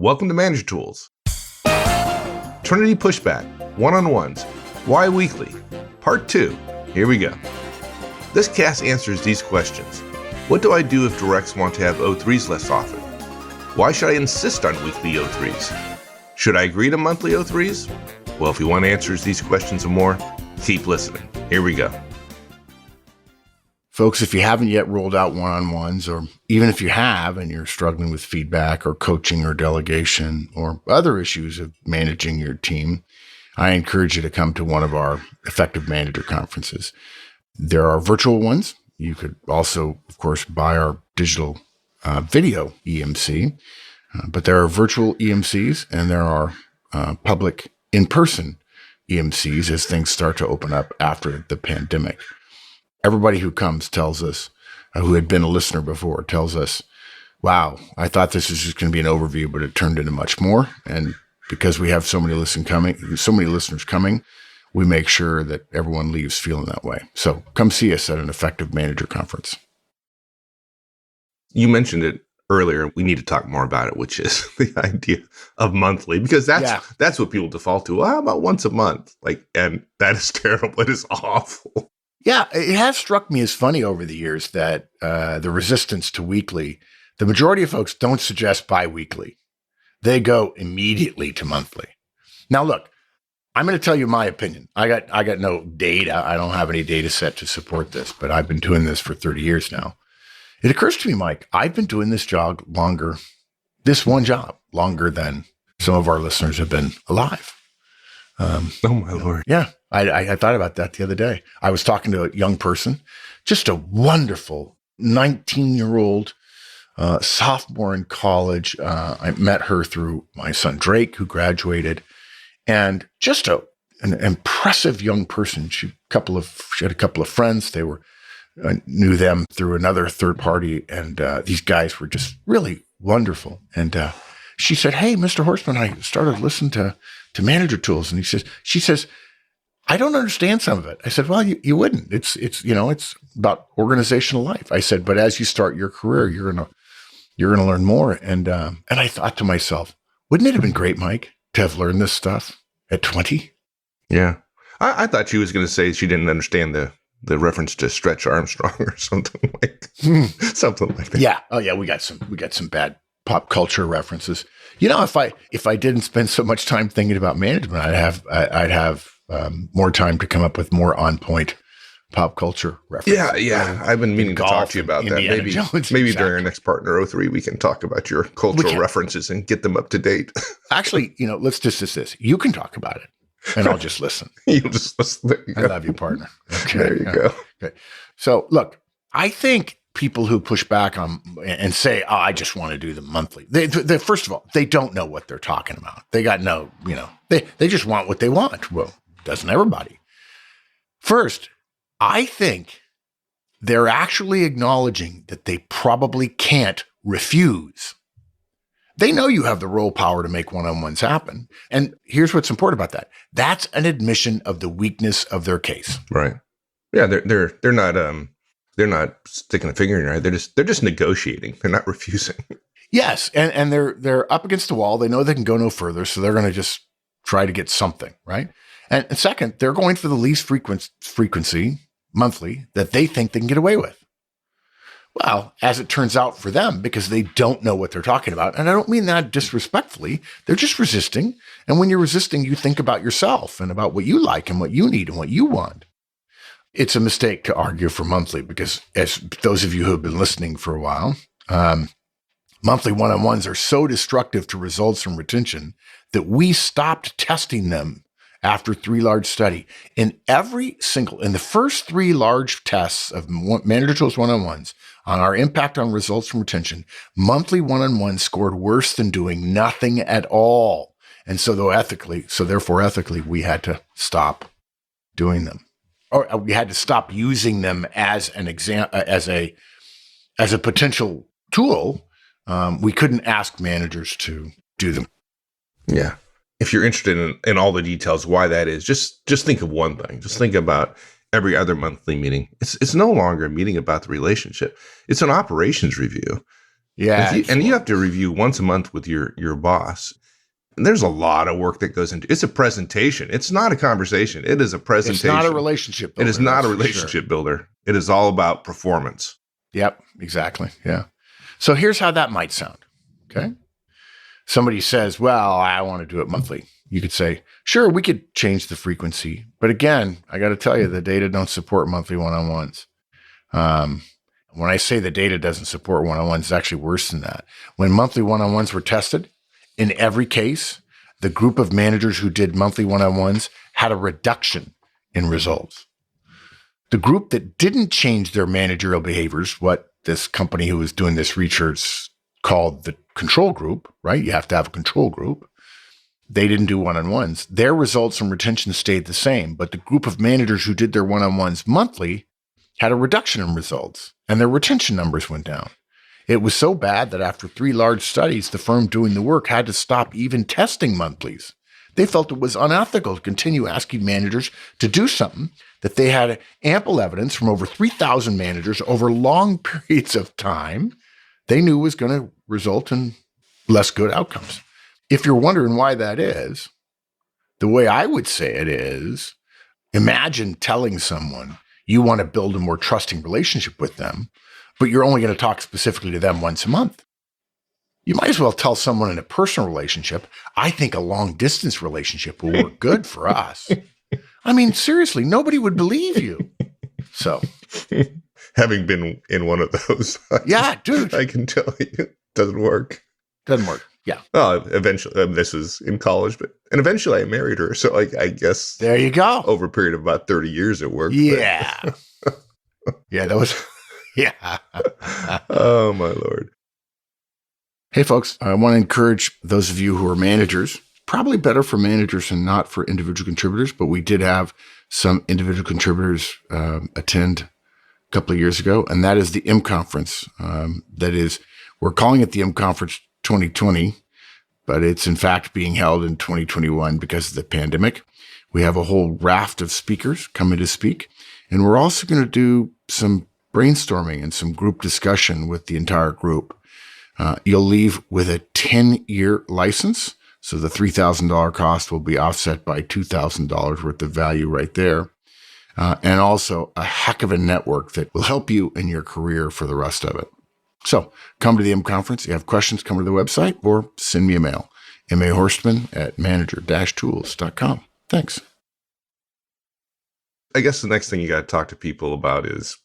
Welcome to Manager Tools. Trinity Pushback, one-on-ones, why weekly? Part 2, here we go. This cast answers these questions. What do I do if directs want to have O3s less often? Why should I insist on weekly O3s? Should I agree to monthly O3s? Well, if you want answers to these questions and more, keep listening. Here we go. Folks, if you haven't yet rolled out one-on-ones, or even if you have and you're struggling with feedback or coaching or delegation or other issues of managing your team, I encourage you to come to one of our Effective Manager conferences. There are virtual ones. You could also, of course, buy our digital video EMC, but there are virtual EMCs and there are public in-person EMCs as things start to open up after the pandemic. Everybody who comes tells us, who had been a listener before, tells us, wow, I thought this was just going to be an overview, but it turned into much more. And because we have so many listeners coming, we make sure that everyone leaves feeling that way. So come see us at an Effective Manager conference. You mentioned it earlier. We need to talk more about it, which is the idea of monthly, because that's what people default to. Well, how about once a month? And that is terrible. It is awful. Yeah, it has struck me as funny over the years that the resistance to weekly, the majority of folks don't suggest bi-weekly. They go immediately to monthly. Now, look, I'm going to tell you my opinion. I got no data. I don't have any data set to support this, but I've been doing this for 30 years now. It occurs to me, Mike, I've been doing this one job longer than some of our listeners have been alive. Oh, my Lord. Yeah. I thought about that the other day. I was talking to a young person, just a wonderful 19-year-old sophomore in college. I met her through my son, Drake, who graduated, and just an impressive young person. She had a couple of friends. I knew them through another third party, and these guys were just really wonderful. And she said, "Hey, Mr. Horstman, I started listening to Manager Tools," and she says, "I don't understand some of it." I said, "Well, you wouldn't. It's about organizational life." I said, "But as you start your career, you're gonna learn more." And I thought to myself, wouldn't it have been great, Mike, to have learned this stuff at 20? Yeah, I thought she was going to say she didn't understand the reference to Stretch Armstrong or something like that. Yeah. Oh yeah, we got some bad pop culture references. If I didn't spend so much time thinking about management, I'd have more time to come up with more on point pop culture references. Yeah. I've been meaning to talk to you about that. Maybe exactly. During our next Partner 03, we can talk about your cultural references and get them up to date. Actually, let's just this. You can talk about it, and I'll just listen. You'll just listen. I love you, partner. Okay. There you go. Okay. So look, I think people who push back on and say, "Oh, I just want to do them monthly." They first of all, they don't know what they're talking about. They got they just want what they want. Well, doesn't everybody? First, I think they're actually acknowledging that they probably can't refuse. They know you have the role power to make one-on-ones happen. And here's what's important about that. That's an admission of the weakness of their case. Right. Yeah, they're not sticking a finger in your eye. They're just negotiating. They're not refusing. Yes, and they're up against the wall. They know they can go no further, so they're going to just try to get something, right? And second, they're going for the least frequency monthly that they think they can get away with. Well, as it turns out for them, because they don't know what they're talking about, and I don't mean that disrespectfully, they're just resisting. And when you're resisting, you think about yourself and about what you like and what you need and what you want. It's a mistake to argue for monthly because, as those of you who have been listening for a while, monthly one-on-ones are so destructive to results and retention that we stopped testing them after 3 large study. In the first 3 large tests of Manager Tools one-on-ones on our impact on results and retention, monthly one-on-ones scored worse than doing nothing at all. And therefore ethically, we had to stop doing them. Or we had to stop using them as an as a potential tool. We couldn't ask managers to do them. Yeah. If you're interested in all the details why that is, just think of one thing. Just think about every other monthly meeting. It's no longer a meeting about the relationship. It's an operations review. Yeah. And you have to review once a month with your boss. And there's a lot of work that goes into it. It's a presentation. It's not a conversation. It is a presentation. It's not a relationship builder. It is not a relationship builder. It is all about performance. Yep, exactly. Yeah. So here's how that might sound. Okay. Somebody says, well, I want to do it monthly. You could say, sure, we could change the frequency. But again, I got to tell you, the data don't support monthly one-on-ones. When I say the data doesn't support one-on-ones, it's actually worse than that. When monthly one-on-ones were tested, in every case, the group of managers who did monthly one-on-ones had a reduction in results. The group that didn't change their managerial behaviors, what this company who was doing this research called the control group, right? You have to have a control group. They didn't do one-on-ones. Their results and retention stayed the same, but the group of managers who did their one-on-ones monthly had a reduction in results, and their retention numbers went down. It was so bad that after 3 large studies, the firm doing the work had to stop even testing monthlies. They felt it was unethical to continue asking managers to do something that they had ample evidence from over 3,000 managers over long periods of time they knew was going to result in less good outcomes. If you're wondering why that is, the way I would say it is, imagine telling someone you want to build a more trusting relationship with them, but you're only going to talk specifically to them once a month. You might as well tell someone in a personal relationship, I think a long distance relationship will work good for us. I mean, seriously, nobody would believe you. So, having been in one of those, yeah, dude, I can tell you, it doesn't work. Doesn't work. Yeah. Well, eventually, this was in college, and eventually I married her. So I guess there you go. Over a period of about 30 years, it worked. Yeah. Yeah, that was, yeah. Oh, my Lord. Hey, folks, I want to encourage those of you who are managers, probably better for managers and not for individual contributors, but we did have some individual contributors attend a couple of years ago, and that is the M Conference. That is, we're calling it the M Conference 2020, but it's in fact being held in 2021 because of the pandemic. We have a whole raft of speakers coming to speak, and we're also going to do some brainstorming and some group discussion with the entire group. You'll leave with a 10-year license, so the $3,000 cost will be offset by $2,000 worth of value right there, and also a heck of a network that will help you in your career for the rest of it. So come to the M Conference. If you have questions, come to the website or send me a mail, mahorstman@manager-tools.com. Thanks. I guess the next thing you got to talk to people about is,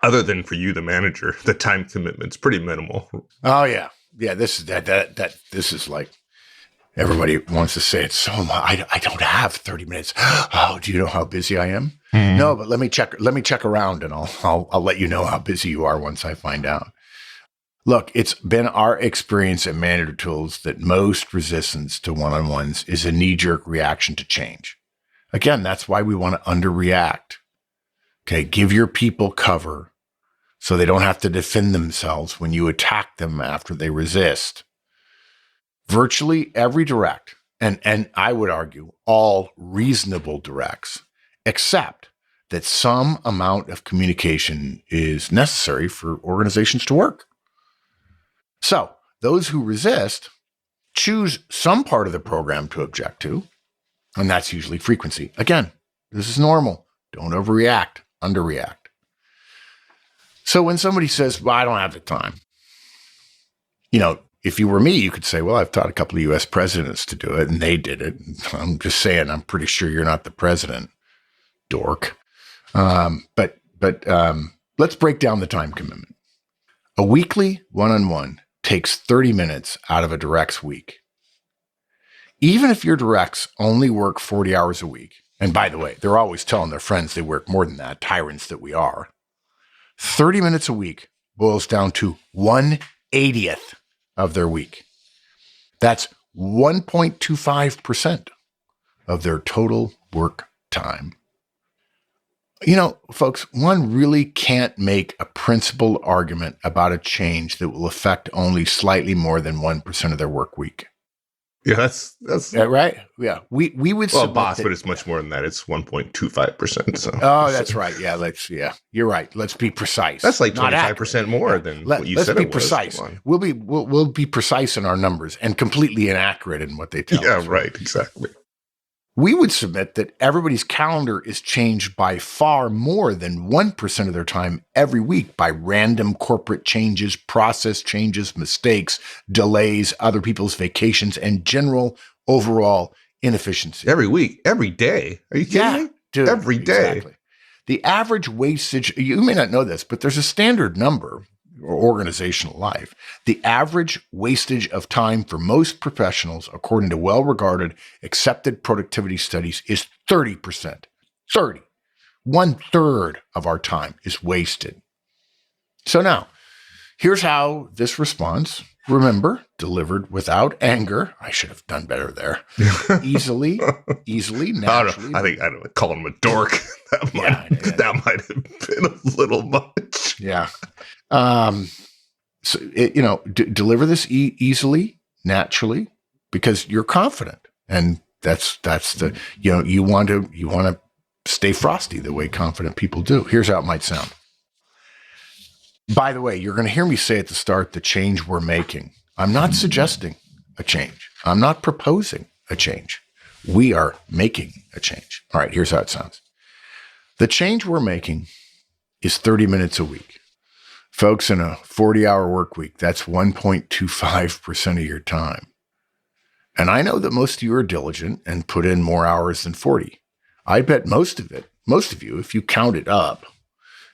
other than for you, the manager, the time commitment's pretty minimal. Oh yeah. Yeah. This is like, everybody wants to say it's so much. I don't have 30 minutes. Oh, do you know how busy I am? Mm-hmm. No, but let me check around and I'll let you know how busy you are once I find out. Look, it's been our experience at Manager Tools that most resistance to one-on-ones is a knee-jerk reaction to change. Again, that's why we want to underreact. Okay, give your people cover so they don't have to defend themselves when you attack them after they resist. Virtually every direct, and I would argue all reasonable directs, accept that some amount of communication is necessary for organizations to work. So those who resist choose some part of the program to object to, and that's usually frequency. Again, this is normal. Don't overreact, underreact. So when somebody says, well, I don't have the time, if you were me, you could say, well, I've taught a couple of U.S. presidents to do it, and they did it. I'm just saying, I'm pretty sure you're not the president, dork. But let's break down the time commitment. A weekly one-on-one takes 30 minutes out of a direct's week. Even if your directs only work 40 hours a week, and by the way, they're always telling their friends they work more than that, tyrants that we are, 30 minutes a week boils down to 1/80th of their week. That's 1.25% of their total work time. Folks, one really can't make a principled argument about a change that will affect only slightly more than 1% of their work week. Yeah, that's right. Yeah, we would well, submit boss, that- but it's much more than that. It's 1.25%. So Oh, that's right. Yeah, you're right. Let's be precise. that's like Not 25% more than what you let's said be it was. precise. Come on. We'll be precise in our numbers and completely inaccurate in what they tell Yeah, us. right. Exactly. We would submit that everybody's calendar is changed by far more than 1% of their time every week by random corporate changes, process changes, mistakes, delays, other people's vacations, and general overall inefficiency. Every week, every day. Are you kidding me? Dude, Every day. Exactly. The average wastage, you may not know this, but there's a standard number or organizational life. The average wastage of time for most professionals, according to well-regarded, accepted productivity studies, is 30%. 30. 1/3 of our time is wasted. So now, here's how this response, remember, delivered without anger. I should have done better there. Easily, naturally. I don't know. Calling him a dork. That might have been a little much. Yeah. So deliver this easily, naturally, because you're confident, and that's the you want to stay frosty the way confident people do. Here's how it might sound. By the way, you're going to hear me say at the start the change we're making. I'm not suggesting a change. I'm not proposing a change. We are making a change. All right, here's how it sounds. The change we're making is 30 minutes a week. Folks, in a 40-hour work week, that's 1.25% of your time. And I know that most of you are diligent and put in more hours than 40. I bet most of you, if you count it up,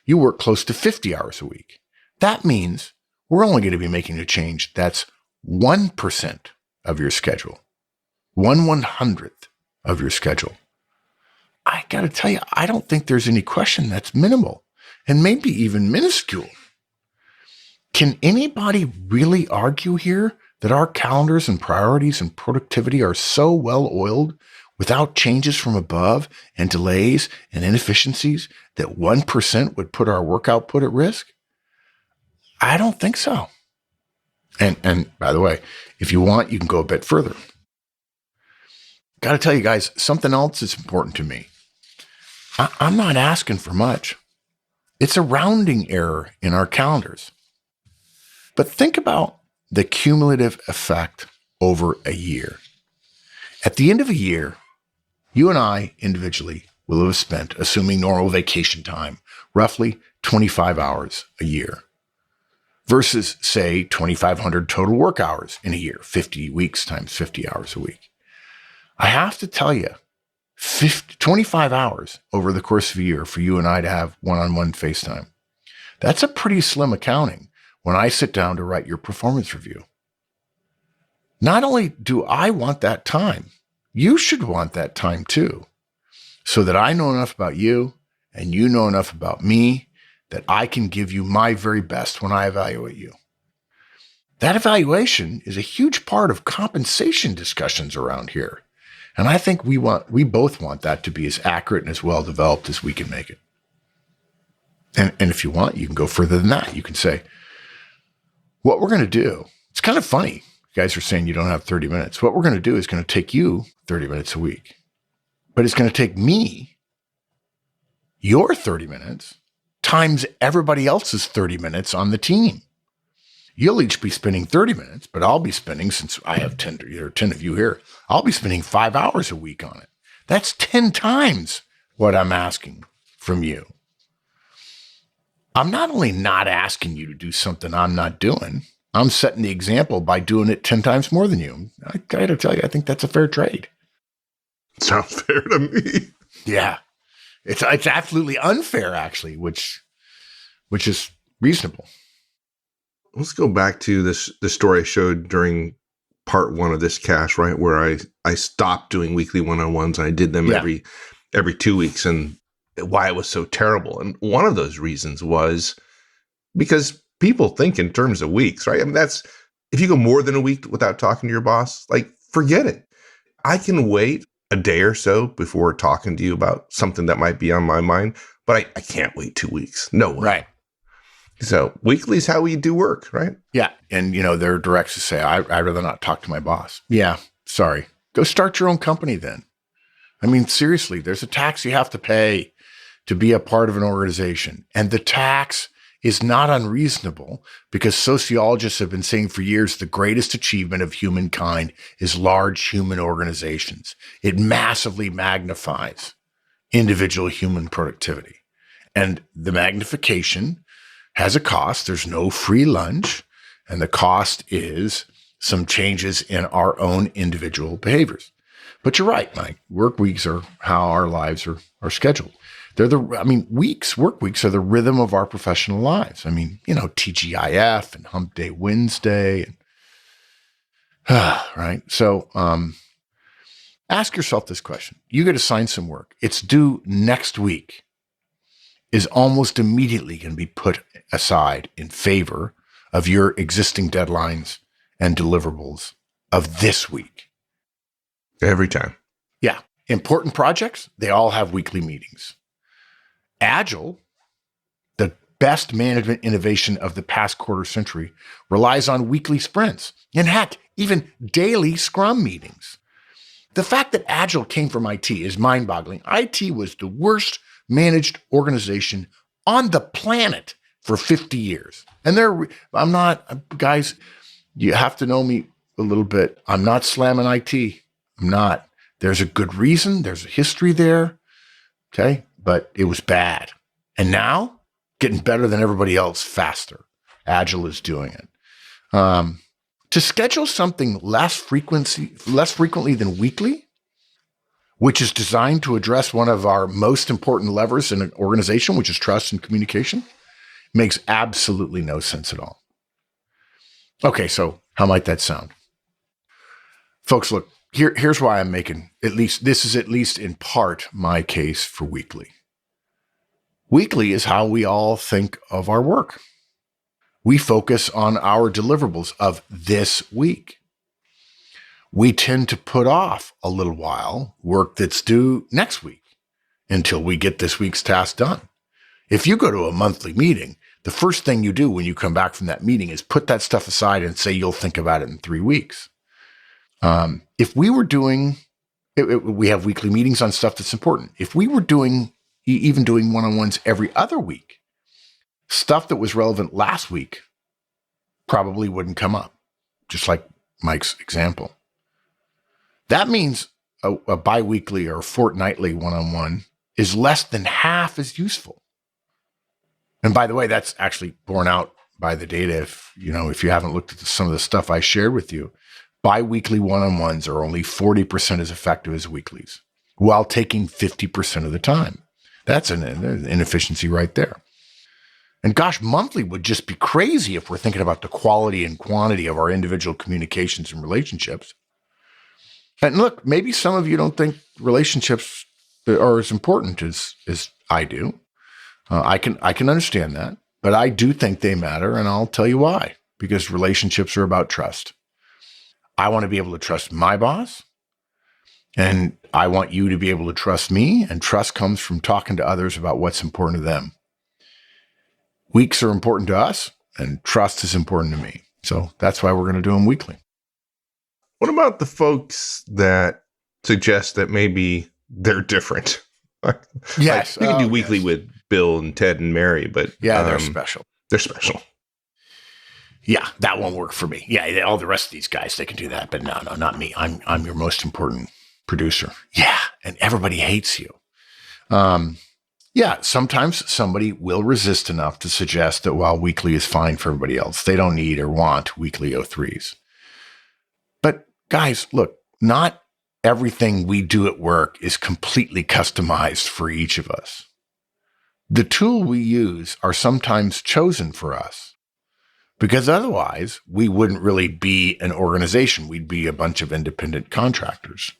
you work close to 50 hours a week. That means we're only going to be making a change that's 1% of your schedule. 1/100th of your schedule. I got to tell you, I don't think there's any question that's minimal and maybe even minuscule. Can anybody really argue here that our calendars and priorities and productivity are so well oiled without changes from above and delays and inefficiencies that 1% would put our work output at risk? I don't think so. And by the way, if you want, you can go a bit further. Got to tell you guys, something else is important to me. I'm not asking for much. It's a rounding error in our calendars. But think about the cumulative effect over a year. At the end of a year, you and I individually will have spent, assuming normal vacation time, roughly 25 hours a year versus, say, 2,500 total work hours in a year, 50 weeks times 50 hours a week. I have to tell you, 25 hours over the course of a year for you and I to have one-on-one FaceTime. That's a pretty slim accounting when I sit down to write your performance review. Not only do I want that time, you should want that time too, so that I know enough about you and you know enough about me that I can give you my very best when I evaluate you. That evaluation is a huge part of compensation discussions around here. And I think we both want that to be as accurate and as well developed as we can make it. And if you want, you can go further than that. You can say, what we're going to do, it's kind of funny. You guys are saying you don't have 30 minutes. What we're going to do is going to take you 30 minutes a week. But it's going to take me, your 30 minutes, times everybody else's 30 minutes on the team. You'll each be spending 30 minutes, but I'll be spending, since I have 10 of you here, I'll be spending 5 hours a week on it. That's 10 times what I'm asking from you. I'm not only not asking you to do something I'm not doing, I'm setting the example by doing it 10 times more than you. I got to tell you, I think that's a fair trade. Sounds fair to me. Yeah. It's absolutely unfair, actually, which is reasonable. Let's go back to the story I showed during part 1 of this cast, right? Where I stopped doing weekly one-on-ones and I did them every 2 weeks, and why it was so terrible. And one of those reasons was because people think in terms of weeks, right? I mean, that's, if you go more than a week without talking to your boss, like, forget it. I can wait a day or so before talking to you about something that might be on my mind, but I can't wait 2 weeks. No way. Right. So weekly is how we do work, right? Yeah. And, there are directs to say, I'd rather not talk to my boss. Yeah. Sorry. Go start your own company then. I mean, seriously, there's a tax you have to pay to be a part of an organization. And the tax is not unreasonable because sociologists have been saying for years the greatest achievement of humankind is large human organizations. It massively magnifies individual human productivity. And the magnification has a cost. There's no free lunch. And the cost is some changes in our own individual behaviors. But you're right, Mike. Work weeks are how our lives are scheduled. Work weeks are the rhythm of our professional lives. I mean, TGIF and Hump Day Wednesday. Right? So ask yourself this question. You get assigned some work. It's due next week. Is almost immediately going to be put aside in favor of your existing deadlines and deliverables of this week. Every time. Yeah. Important projects, they all have weekly meetings. Agile, the best management innovation of the past quarter century, relies on weekly sprints. And heck, even daily Scrum meetings. The fact that Agile came from IT is mind-boggling. IT was the worst managed organization on the planet for 50 years. And guys, you have to know me a little bit. I'm not slamming IT. I'm not. There's a good reason. There's a history there. Okay. But it was bad. And now getting better than everybody else faster. Agile is doing it. To schedule something less frequently than weekly, which is designed to address one of our most important levers in an organization, which is trust and communication, makes absolutely no sense at all. Okay, so how might that sound? Folks, look, here's why I'm making, this is at least in part my case for weekly. Weekly is how we all think of our work. We focus on our deliverables of this week. We tend to put off a little while work that's due next week until we get this week's task done. If you go to a monthly meeting, the first thing you do when you come back from that meeting is put that stuff aside and say you'll think about it in 3 weeks. If we were doing, we have weekly meetings on stuff that's important. If we were even doing one-on-ones every other week, stuff that was relevant last week probably wouldn't come up, just like Mike's example. That means a biweekly or fortnightly one-on-one is less than half as useful. And by the way, that's actually borne out by the data. If you haven't looked at some of the stuff I shared with you, biweekly one-on-ones are only 40% as effective as weeklies, while taking 50% of the time. That's an inefficiency right there. And gosh, monthly would just be crazy if we're thinking about the quality and quantity of our individual communications and relationships. And look, maybe some of you don't think relationships are as important as I do. I can understand that, but I do think they matter, and I'll tell you why. Because relationships are about trust. I want to be able to trust my boss, and I want you to be able to trust me, and trust comes from talking to others about what's important to them. Weeks are important to us, and trust is important to me. So that's why we're going to do them weekly. What about the folks that suggest that maybe they're different? Yes. You can do weekly with Bill and Ted and Mary, but they're special. They're special. Yeah, that won't work for me. Yeah, all the rest of these guys, they can do that, but no, not me. I'm your most important producer. Yeah, and everybody hates you. Yeah, sometimes somebody will resist enough to suggest that while weekly is fine for everybody else, they don't need or want weekly O3s. But guys, look, not everything we do at work is completely customized for each of us. The tool we use are sometimes chosen for us because otherwise we wouldn't really be an organization. We'd be a bunch of independent contractors.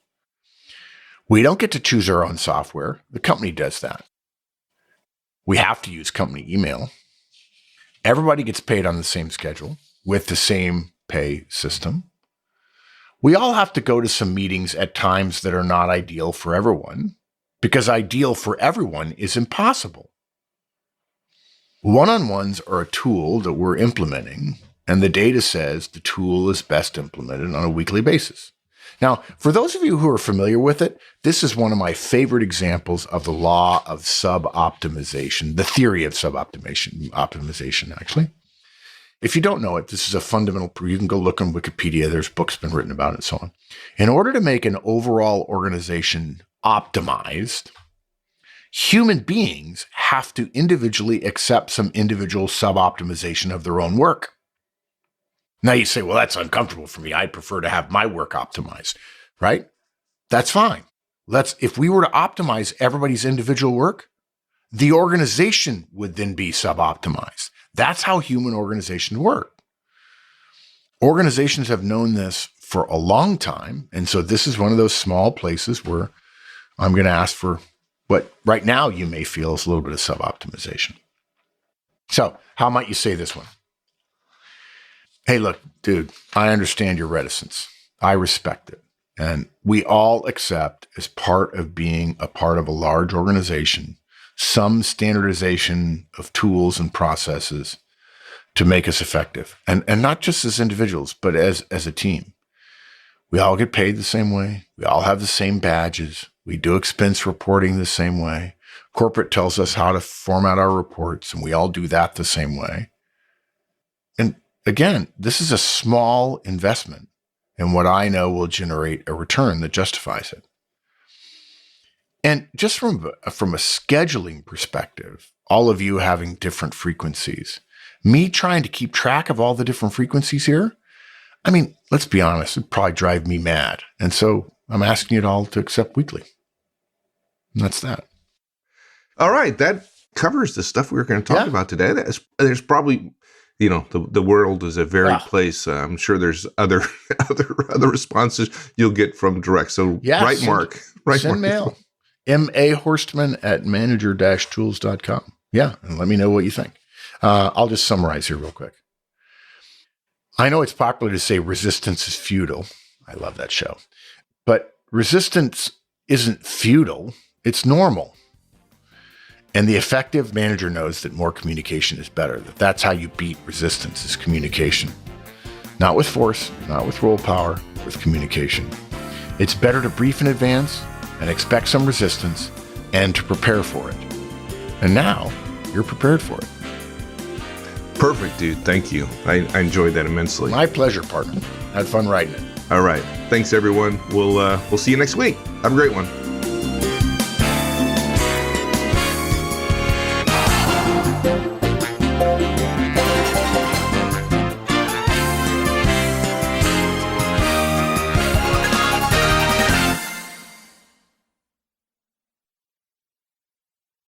We don't get to choose our own software. The company does that. We have to use company email. Everybody gets paid on the same schedule with the same pay system. We all have to go to some meetings at times that are not ideal for everyone because ideal for everyone is impossible. One-on-ones are a tool that we're implementing, and the data says the tool is best implemented on a weekly basis. Now, for those of you who are familiar with it, this is one of my favorite examples of the law of sub-optimization, the theory of sub-optimization, actually. If you don't know it, this is a fundamental, you can go look on Wikipedia. There's books been written about it and so on. In order to make an overall organization optimized, human beings have to individually accept some individual sub-optimization of their own work. Now you say, well, that's uncomfortable for me. I prefer to have my work optimized, right? That's fine. If we were to optimize everybody's individual work, the organization would then be sub-optimized. That's how human organizations work. Organizations have known this for a long time. And so this is one of those small places where I'm going to ask for what right now you may feel is a little bit of sub-optimization. So how might you say this one? Hey, look, dude, I understand your reticence. I respect it. And we all accept, as part of being a part of a large organization, some standardization of tools and processes to make us effective. And not just as individuals, but as a team. We all get paid the same way. We all have the same badges. We do expense reporting the same way. Corporate tells us how to format our reports, and we all do that the same way. And again, this is a small investment in what I know will generate a return that justifies it. And just from a scheduling perspective, all of you having different frequencies, me trying to keep track of all the different frequencies here, I mean, let's be honest, it'd probably drive me mad. And so I'm asking you all to accept weekly. And that's that. All right. That covers the stuff we were going to talk about today. There's probably, the world is a varied place. I'm sure there's other responses you'll get from direct. So write Mark. Send mail. mahorstman@manager-tools.com. Yeah. And let me know what you think. I'll just summarize here real quick. I know it's popular to say resistance is futile. I love that show. But resistance isn't futile. It's normal. And the effective manager knows that more communication is better. That's how you beat resistance, is communication. Not with force, not with role power, with communication. It's better to brief in advance and expect some resistance and to prepare for it. And now you're prepared for it. Perfect, dude. Thank you. I enjoyed that immensely. My pleasure, partner. Had fun writing it. All right. Thanks, everyone. We'll see you next week. Have a great one.